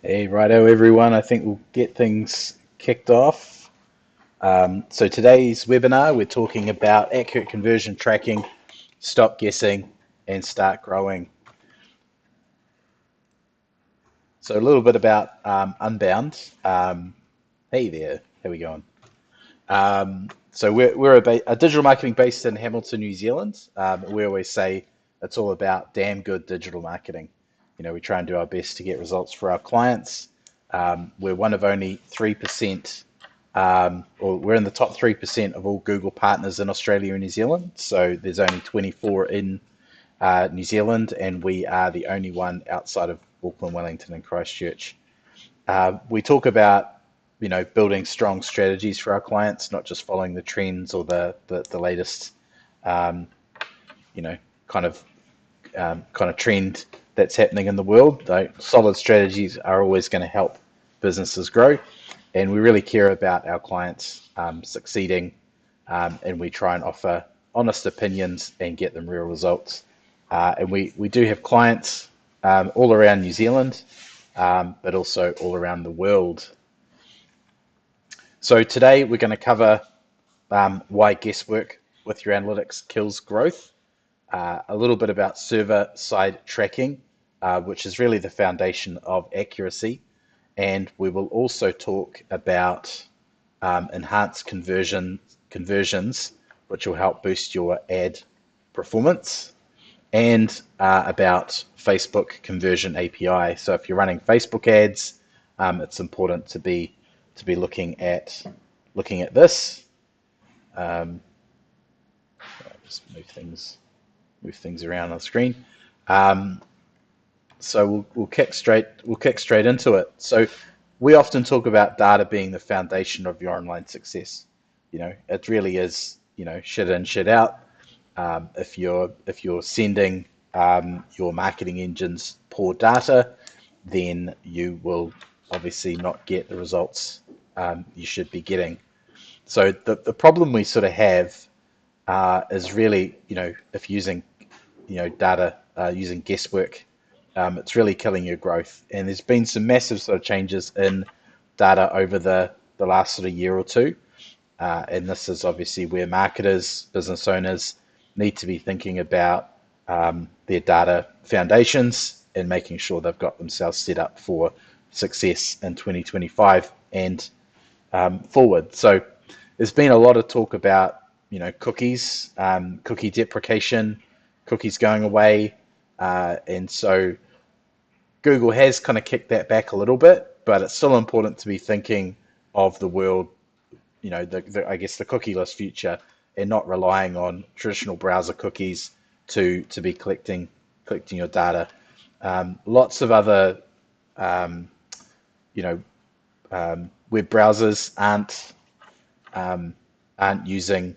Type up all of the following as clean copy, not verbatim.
Hey, righto, everyone. I think we'll get things kicked off. So today's webinar, we're talking about accurate conversion tracking, stop guessing, and start growing. So a little bit about Unbound. Hey there, how we going? So we're a digital marketing based in Hamilton, New Zealand. We always say it's all about damn good digital marketing. We try and do our best to get results for our clients. We're one of only 3%, or we're in the top 3% of all Google partners in Australia and New Zealand. So there's only 24 in New Zealand, and we are the only one outside of Auckland, Wellington, and Christchurch. We talk about building strong strategies for our clients, not just following the trends or the latest um, you know kind of kind of trend that's happening in the world. Though solid strategies are always going to help businesses grow, and we really care about our clients succeeding, and we try and offer honest opinions and get them real results. And we do have clients all around New Zealand, but also all around the world. So today we're going to cover why guesswork with your analytics kills growth, a little bit about server-side tracking, which is really the foundation of accuracy, and we will also talk about enhanced conversions, which will help boost your ad performance, and about Facebook Conversion API. So if you're running Facebook ads, it's important to be looking at this. Um, just move things around on the screen. Um, so we'll kick straight into it. So we often talk about data being the foundation of your online success. It really is. Shit in, shit out. If you're sending your marketing engines poor data, then you will obviously not get the results you should be getting. So the problem we sort of have is really, if using, data, using guesswork, it's really killing your growth. And there's been some massive sort of changes in data over the last sort of year or two. And this is obviously where marketers, business owners need to be thinking about their data foundations and making sure they've got themselves set up for success in 2025 and forward. So there's been a lot of talk about cookies, cookie deprecation, cookies going away, and so Google has kind of kicked that back a little bit, but it's still important to be thinking of the world, I guess the cookieless future, and not relying on traditional browser cookies to be collecting your data. Lots of other um, you know web browsers aren't using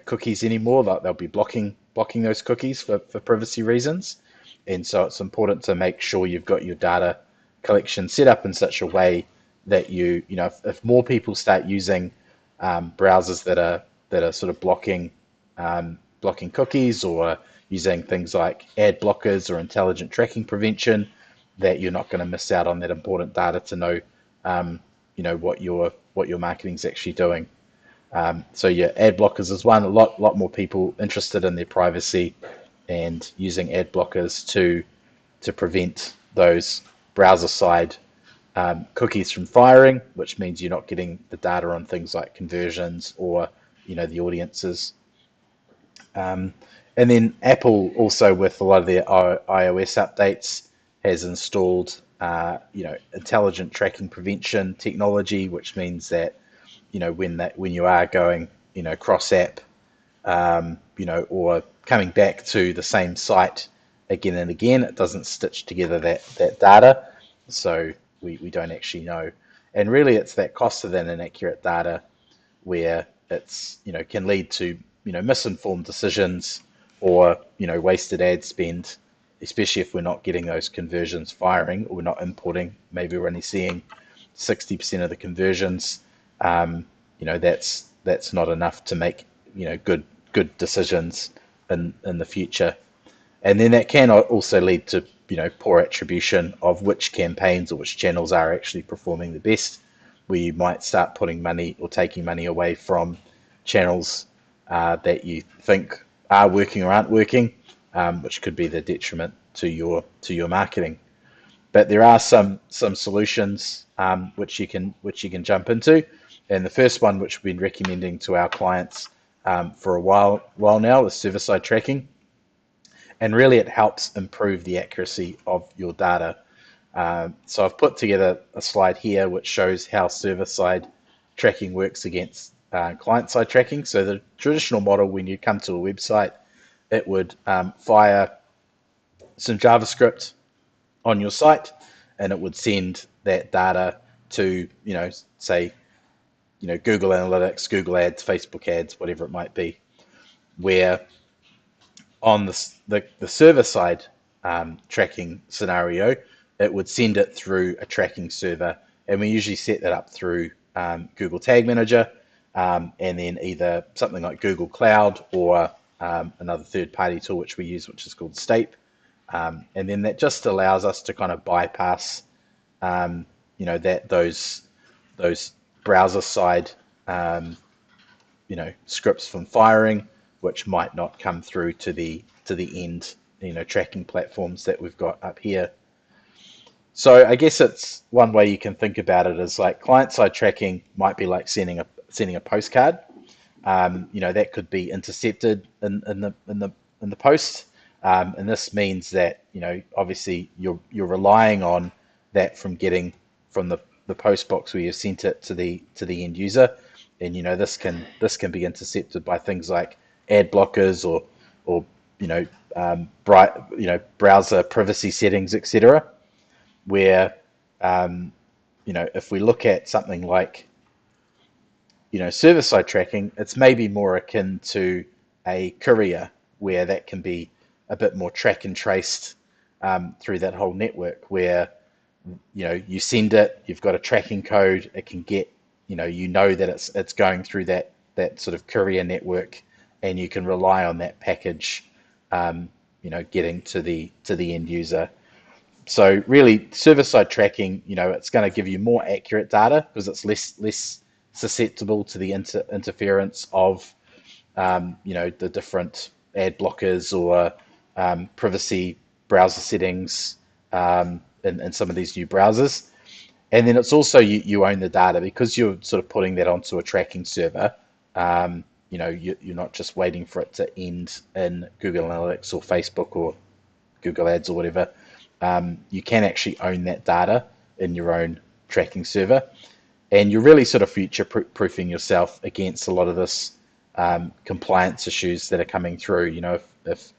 cookies anymore. They'll be blocking those cookies for privacy reasons, and so it's important to make sure you've got your data collection set up in such a way that if more people start using browsers that are sort of blocking cookies, or using things like ad blockers or intelligent tracking prevention, that you're not going to miss out on that important data to know what your marketing is actually doing. So yeah, ad blockers is one. A lot more people interested in their privacy and using ad blockers to prevent those browser side cookies from firing, which means you're not getting the data on things like conversions or the audiences. And then Apple also, with a lot of their iOS updates, has installed intelligent tracking prevention technology, which means that when you are going cross app, or coming back to the same site again and again, it doesn't stitch together that data, so we don't actually know. And really, it's that cost of that inaccurate data where it's can lead to misinformed decisions, or wasted ad spend, especially if we're not getting those conversions firing, or we're not importing. Maybe we're only seeing 60% of the conversions. That's not enough to make good decisions in the future. And then that can also lead to poor attribution of which campaigns or which channels are actually performing the best, where you might start putting money or taking money away from channels that you think are working or aren't working, which could be the detriment to your marketing. But there are some solutions which you can jump into, and the first one, which we've been recommending to our clients for a while now, is server-side tracking. And really it helps improve the accuracy of your data. So I've put together a slide here which shows how server-side tracking works against client-side tracking. So the traditional model, when you come to a website, it would fire some JavaScript on your site, and it would send that data to, say, Google Analytics, Google Ads, Facebook Ads, whatever it might be, where on the server side tracking scenario, it would send it through a tracking server, and we usually set that up through Google Tag Manager, and then either something like Google Cloud or another third-party tool which we use, which is called Stape, and then that just allows us to kind of bypass, those browser side, scripts from firing, which might not come through to the end, tracking platforms that we've got up here. So I guess it's one way you can think about it is like client-side tracking might be like sending a postcard. That could be intercepted in the post, and this means that obviously you're relying on that from getting from the post box where you've sent it to the end user, and this can be intercepted by things like ad blockers or browser privacy settings, etc. Where if we look at something like server-side tracking, it's maybe more akin to a courier, where that can be a bit more track and traced through that whole network, where you send it, you've got a tracking code, it can get that it's going through that sort of courier network, and you can rely on that package getting to the end user. So really, server-side tracking, it's going to give you more accurate data because it's less susceptible to the interference of the different ad blockers or privacy browser settings in some of these new browsers. And then it's also you own the data because you're sort of putting that onto a tracking server. You're not just waiting for it to end in Google Analytics or Facebook or Google Ads or whatever. You can actually own that data in your own tracking server, and you're really sort of future-proofing yourself against a lot of this compliance issues that are coming through. If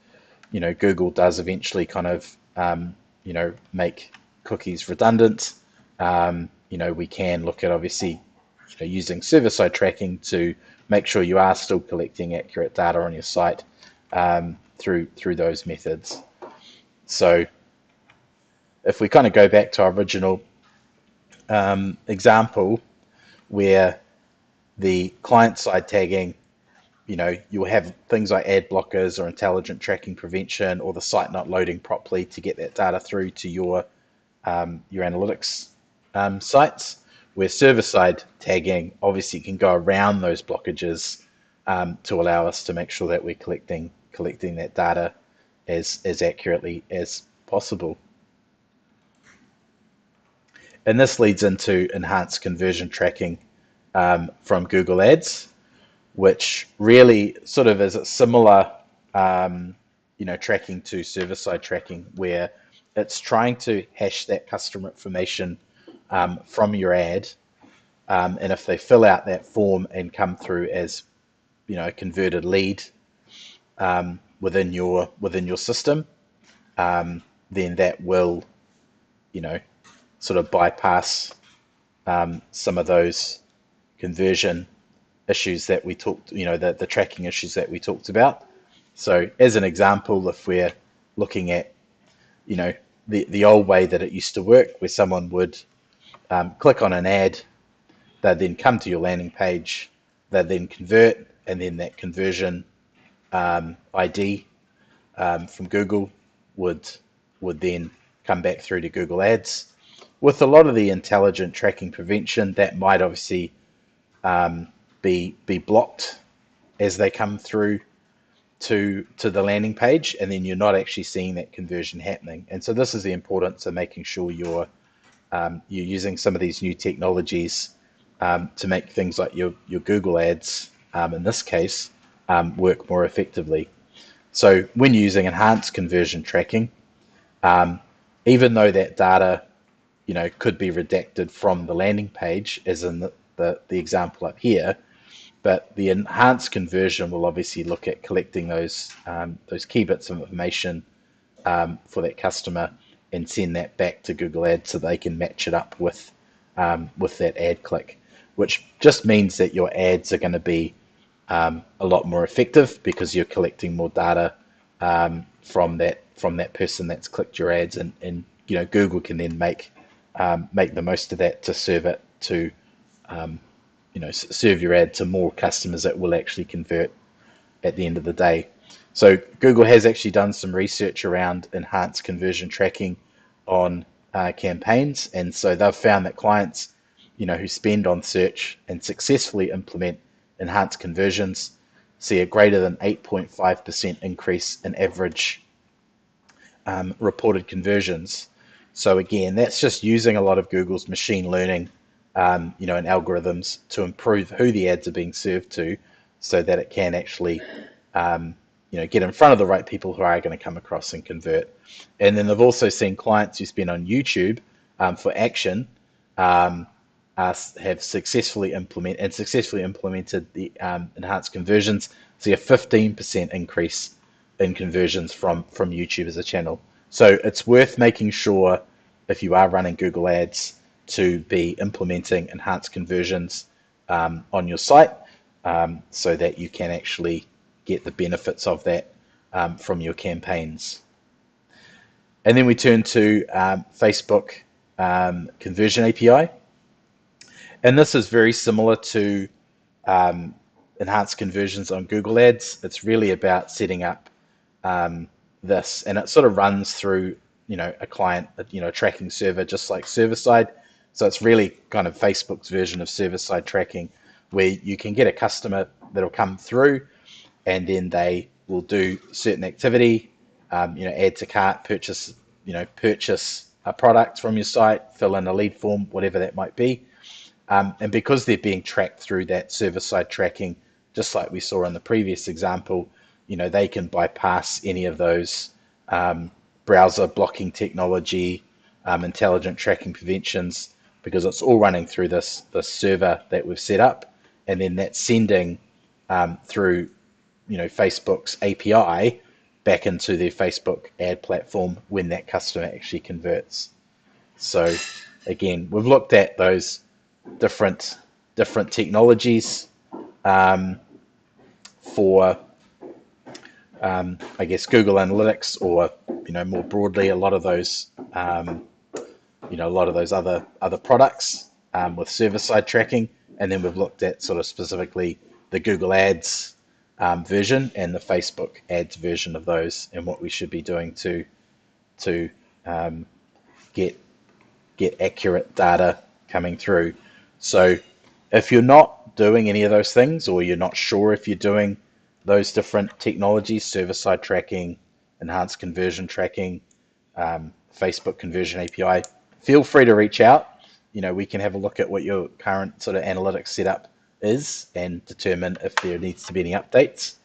Google does eventually kind of make cookies redundant, we can look at obviously using server-side tracking to make sure you are still collecting accurate data on your site through those methods. So if we kind of go back to our original example, where the client-side tagging, you'll have things like ad blockers or intelligent tracking prevention, or the site not loading properly to get that data through to your analytics sites, where server-side tagging obviously can go around those blockages to allow us to make sure that we're collecting that data as accurately as possible. And this leads into enhanced conversion tracking from Google Ads, which really sort of is a similar, tracking to server-side tracking, where it's trying to hash that customer information from your ad, and if they fill out that form and come through as a converted lead within your system, then that will sort of bypass some of those conversion issues that we talked, the tracking issues that we talked about. So as an example, if we're looking at the old way that it used to work, where someone would click on an ad, they'd then come to your landing page, they'd then convert, and then that conversion ID from Google would then come back through to Google Ads. With a lot of the intelligent tracking prevention, that might obviously be blocked as they come through to the landing page, and then you're not actually seeing that conversion happening. And so this is the importance of making sure you're using some of these new technologies to make things like your Google Ads, in this case, work more effectively. So when using enhanced conversion tracking, even though that data, could be redacted from the landing page, as in the example up here, but the enhanced conversion will obviously look at collecting those key bits of information for that customer and send that back to Google Ads so they can match it up with that ad click, which just means that your ads are going to be a lot more effective because you're collecting more data from that person that's clicked your ads, and Google can then make the most of that to serve it to serve your ad to more customers that will actually convert at the end of the day. So Google has actually done some research around enhanced conversion tracking on campaigns, and so they've found that clients, who spend on search and successfully implement enhanced conversions see a greater than 8.5% increase in average reported conversions. So again, that's just using a lot of Google's machine learning, and algorithms to improve who the ads are being served to, so that it can actually, get in front of the right people who are going to come across and convert. And then they've also seen clients who spend on YouTube for action have successfully implemented the enhanced conversions. See a 15% increase in conversions from YouTube as a channel. So it's worth making sure, if you are running Google Ads, to be implementing enhanced conversions on your site, so that you can actually get the benefits of that from your campaigns. And then we turn to Facebook Conversion API. And this is very similar to enhanced conversions on Google Ads. It's really about setting up this, and it sort of runs through a client, a tracking server, just like server side. So it's really kind of Facebook's version of server side tracking, where you can get a customer that'll come through, and then they will do certain activity, add to cart, purchase a product from your site, fill in a lead form, whatever that might be. And because they're being tracked through that server-side tracking, just like we saw in the previous example, they can bypass any of those browser blocking technology, intelligent tracking preventions, because it's all running through this server that we've set up, and then that's sending through Facebook's API back into their Facebook ad platform when that customer actually converts. So again, we've looked at those different technologies for I guess Google Analytics, or more broadly a lot of those other products with server-side tracking. And then we've looked at sort of specifically the Google Ads version and the Facebook Ads version of those, and what we should be doing to get accurate data coming through. So if you're not doing any of those things, or you're not sure if you're doing those different technologies, server-side tracking, enhanced conversion tracking, Facebook Conversion API, feel free to reach out. We can have a look at what your current sort of analytics setup is and determine if there needs to be any updates,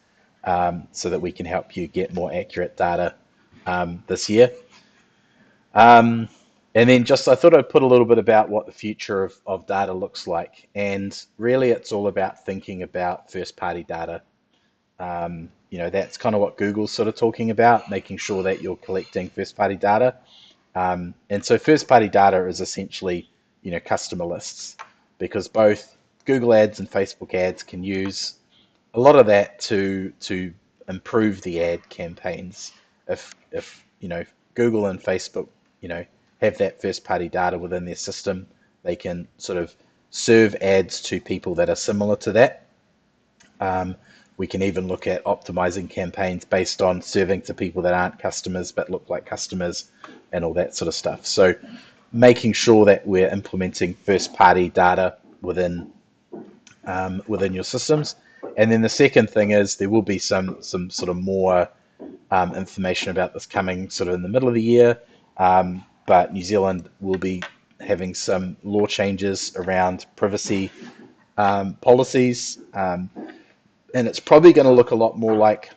so that we can help you get more accurate data this year. And then I thought I'd put a little bit about what the future of data looks like. And really it's all about thinking about first-party data. That's kind of what Google's sort of talking about, making sure that you're collecting first-party data. And so first-party data is essentially, customer lists, because both Google Ads and Facebook Ads can use a lot of that to improve the ad campaigns. If Google and Facebook, have that first-party data within their system, they can sort of serve ads to people that are similar to that. We can even look at optimizing campaigns based on serving to people that aren't customers but look like customers and all that sort of stuff. So making sure that we're implementing first-party data within your systems. And then the second thing is there will be some sort of more information about this coming sort of in the middle of the year. But New Zealand will be having some law changes around privacy policies, and it's probably going to look a lot more like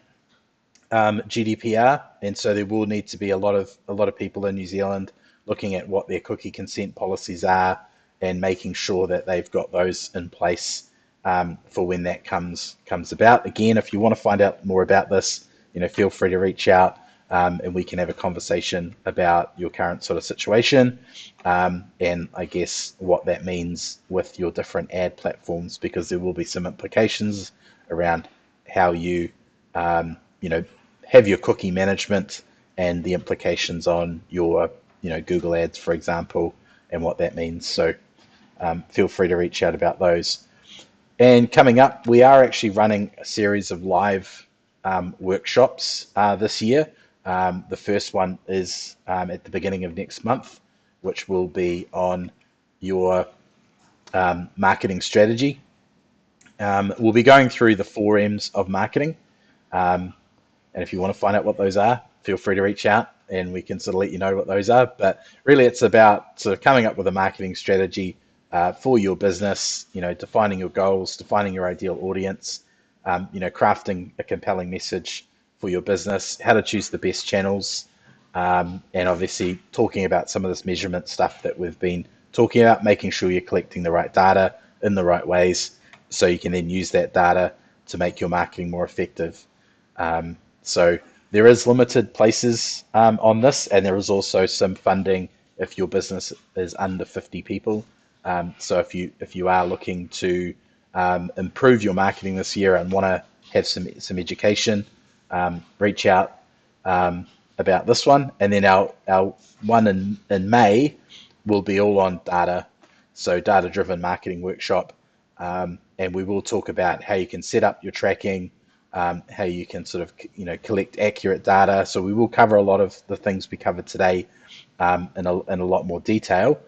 GDPR. And so there will need to be a lot of people in New Zealand looking at what their cookie consent policies are and making sure that they've got those in place for when that comes about. Again, if you want to find out more about this, feel free to reach out, and we can have a conversation about your current sort of situation, and I guess what that means with your different ad platforms, because there will be some implications around how you have your cookie management and the implications on your Google Ads, for example, and what that means. So feel free to reach out about those. And coming up, we are actually running a series of live workshops this year. The first one is at the beginning of next month, which will be on your marketing strategy. We'll be going through the 4M's of marketing. And if you want to find out what those are, feel free to reach out and we can sort of let you know what those are. But really, it's about sort of coming up with a marketing strategy for your business, defining your goals, defining your ideal audience, crafting a compelling message for your business, how to choose the best channels, and obviously talking about some of this measurement stuff that we've been talking about, making sure you're collecting the right data in the right ways so you can then use that data to make your marketing more effective. So there is limited places on this, and there is also some funding if your business is under 50 people. So if you are looking to improve your marketing this year and want to have some education, reach out about this one. And then our one in May will be all on data, so data-driven marketing workshop, and we will talk about how you can set up your tracking, how you can sort of collect accurate data. So we will cover a lot of the things we covered today in a lot more detail,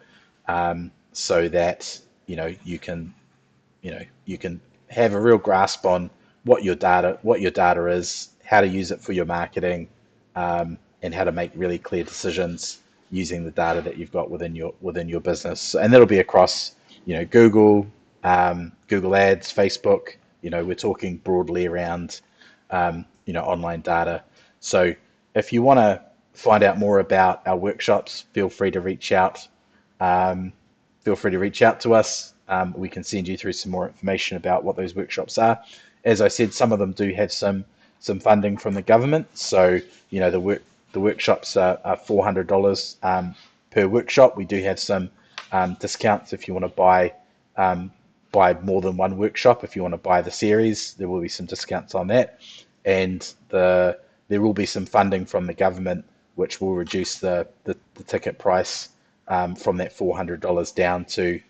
so that you can have a real grasp on what your data is, how to use it for your marketing, and how to make really clear decisions using the data that you've got within your business. And that'll be across Google, Google Ads, Facebook. We're talking broadly around online data. So if you want to find out more about our workshops, feel free to reach out. Feel free to reach out to us. We can send you through some more information about what those workshops are. As I said, some of them do have some funding from the government. So the workshops are $400 per workshop. We do have some discounts if you want to buy more than one workshop. If you want to buy the series, there will be some discounts on that, and there will be some funding from the government which will reduce the ticket price from that $400 down to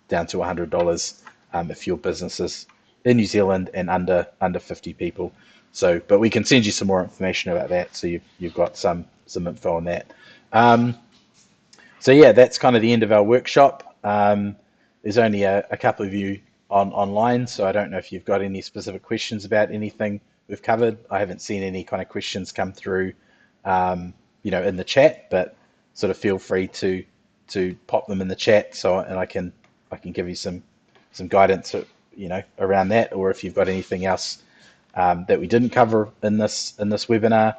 $100 if your business is in New Zealand and under 50 people. So, but we can send you some more information about that, so you've got some info on that. So yeah, that's kind of the end of our workshop. There's only a couple of you online, so I don't know if you've got any specific questions about anything we've covered. I haven't seen any kind of questions come through, in the chat, but sort of feel free to pop them in the chat, and I can give you some guidance, around that, or if you've got anything else that we didn't cover in this webinar,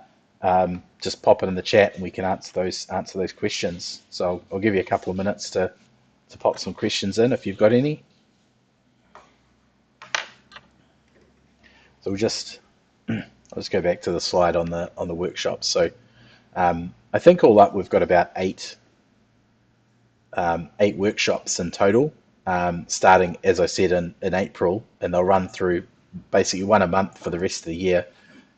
just pop it in the chat and we can answer those questions. So I'll give you a couple of minutes to pop some questions in if you've got any. So I'll just go back to the slide on the workshop. So I think all up we've got about eight workshops in total, starting, as I said, in April, and they'll run through basically one a month for the rest of the year,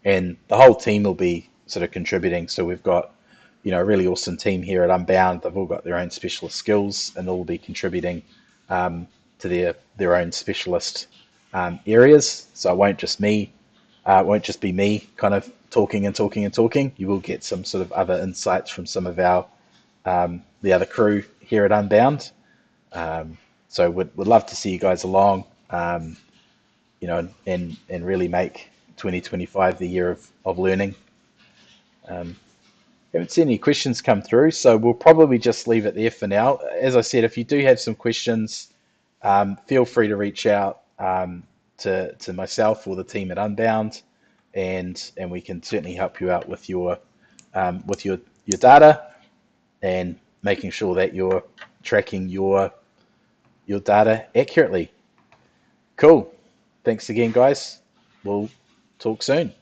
and the whole team will be sort of contributing. So we've got a really awesome team here at Unbound. They've all got their own specialist skills, and they'll be contributing to their own specialist areas. So it won't just be me kind of talking and talking and talking. You will get some sort of other insights from some of our the other crew here at Unbound. So would love to see you guys along, and really make 2025 the year of learning. Haven't seen any questions come through, so we'll probably just leave it there for now. As I said, if you do have some questions, feel free to reach out to myself or the team at Unbound, and we can certainly help you out with your data and making sure that you're tracking your data accurately. Cool. Thanks again, guys. We'll talk soon.